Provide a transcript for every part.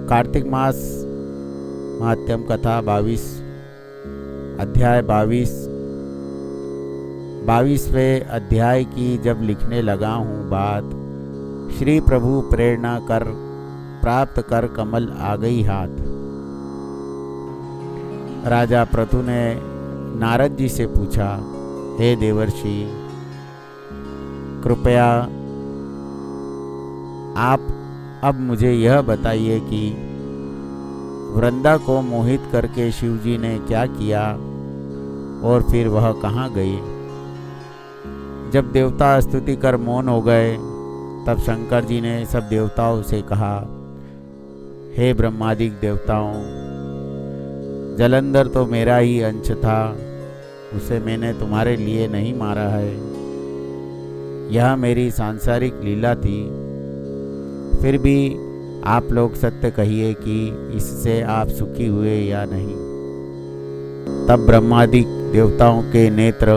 कार्तिक मास महात्म्य कथा 22 अध्याय 22वें अध्याय की जब लिखने लगा हूँ बात, श्री प्रभु प्रेरणा कर प्राप्त कर कमल आ गई हाथ। राजा पृथु ने नारद जी से पूछा, हे देवर्षि, कृपया आप अब मुझे यह बताइए कि वृंदा को मोहित करके शिवजी ने क्या किया और फिर वह कहाँ गई। जब देवता स्तुति कर मौन हो गए तब शंकर जी ने सब देवताओं से कहा, हे ब्रह्मादिक देवताओं, जलंधर तो मेरा ही अंश था, उसे मैंने तुम्हारे लिए नहीं मारा है। यह मेरी सांसारिक लीला थी। फिर भी आप लोग सत्य कहिए कि इससे आप सुखी हुए या नहीं। तब ब्रह्मादिक देवताओं के नेत्र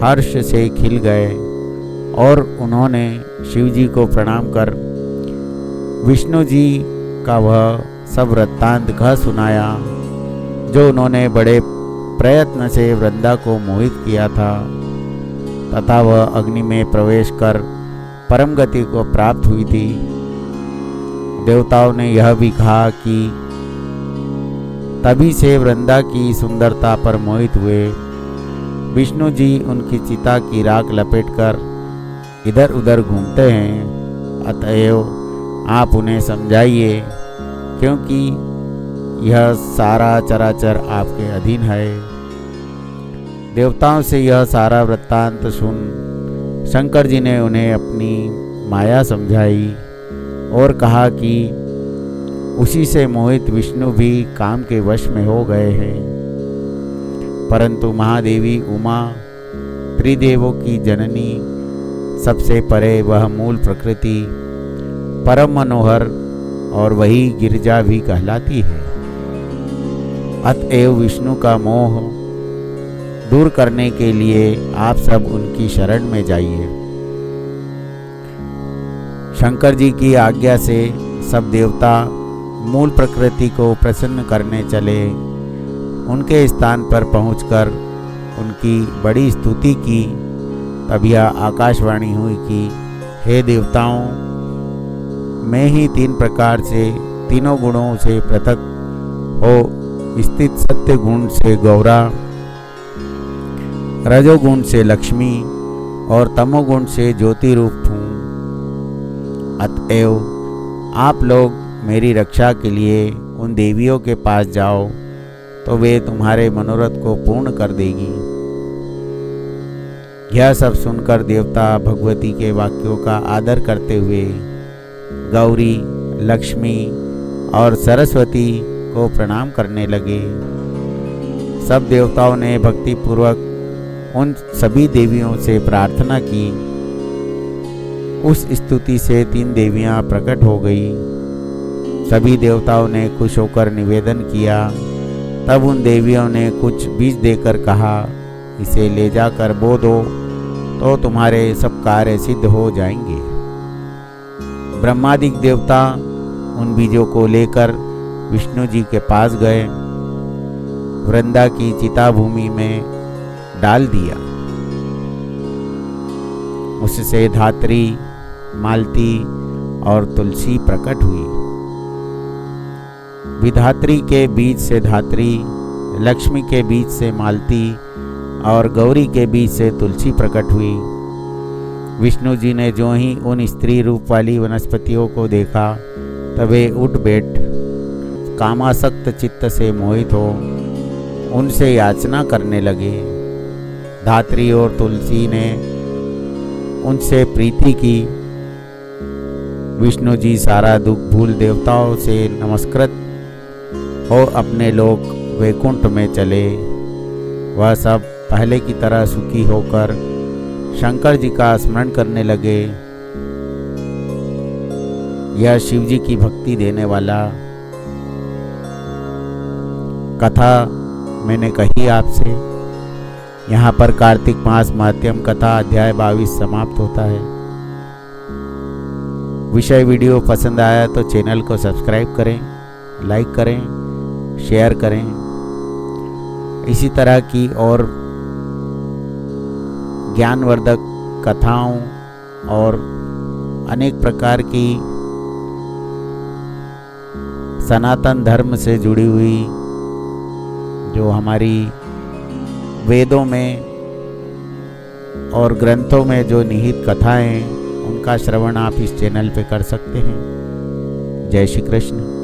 हर्ष से खिल गए और उन्होंने शिवजी को प्रणाम कर विष्णु जी का वह सब वृत्तांत कह सुनाया जो उन्होंने बड़े प्रयत्न से वृंदा को मोहित किया था तथा वह अग्नि में प्रवेश कर परम गति को प्राप्त हुई थी। देवताओं ने यह भी कहा कि तभी से वृंदा की सुंदरता पर मोहित हुए। विष्णु जी उनकी चिता की राख लपेटकर इधर उधर घूमते हैं, अतएव आप उन्हें समझाइए, क्योंकि यह सारा चराचर आपके अधीन है। देवताओं से यह सारा वृत्तांत सुन शंकर जी ने उन्हें अपनी माया समझाई और कहा कि उसी से मोहित विष्णु भी काम के वश में हो गए हैं। परंतु महादेवी उमा, त्रिदेवों की जननी, सबसे परे वह मूल प्रकृति परम मनोहर और वही गिरिजा भी कहलाती है। अतएव विष्णु का मोह दूर करने के लिए आप सब उनकी शरण में जाइए। शंकर जी की आज्ञा से सब देवता मूल प्रकृति को प्रसन्न करने चले। उनके स्थान पर पहुंचकर उनकी बड़ी स्तुति की। तब यह आकाशवाणी हुई कि हे देवताओं, मैं ही तीन प्रकार से तीनों गुणों से पृथक हो स्थित सत्य गुण से गौरा, रजोगुण से लक्ष्मी और तमोगुण से ज्योति रूप हूँ। अतएव आप लोग मेरी रक्षा के लिए उन देवियों के पास जाओ तो वे तुम्हारे मनोरथ को पूर्ण कर देगी। यह सब सुनकर देवता भगवती के वाक्यों का आदर करते हुए गौरी, लक्ष्मी और सरस्वती को प्रणाम करने लगे। सब देवताओं ने भक्तिपूर्वक उन सभी देवियों से प्रार्थना की। उस स्तुति से तीन देवियां प्रकट हो गई। सभी देवताओं ने खुश होकर निवेदन किया। तब उन देवियों ने कुछ बीज देकर कहा, इसे ले जाकर बो दो तो तुम्हारे सब कार्य सिद्ध हो जाएंगे। ब्रह्मादिक देवता उन बीजों को लेकर विष्णु जी के पास गए, वृंदा की चिता भूमि में डाल दिया। उससे धात्री, मालती और तुलसी प्रकट हुई। विधात्री के बीज से धात्री, लक्ष्मी के बीज से मालती और गौरी के बीज से तुलसी प्रकट हुई। विष्णु जी ने जो ही उन स्त्री रूप वाली वनस्पतियों को देखा तब वे उठ बैठ कामासक्त चित्त से मोहित हो उनसे याचना करने लगे। धात्री और तुलसी ने उनसे प्रीति की। विष्णु जी सारा दुख भूल देवताओं से नमस्कृत हो अपने लोक वैकुंठ में चले। वह सब पहले की तरह सुखी होकर शंकर जी का स्मरण करने लगे। यह शिव जी की भक्ति देने वाला कथा मैंने कही आपसे। यहाँ पर कार्तिक मास महात्म्य कथा अध्याय 22 समाप्त होता है। विषय वीडियो पसंद आया तो चैनल को सब्सक्राइब करें, लाइक करें, शेयर करें। इसी तरह की और ज्ञानवर्धक कथाओं और अनेक प्रकार की सनातन धर्म से जुड़ी हुई जो हमारी वेदों में और ग्रंथों में जो निहित कथाएं, उनका श्रवण आप इस चैनल पे कर सकते हैं। जय श्री कृष्ण।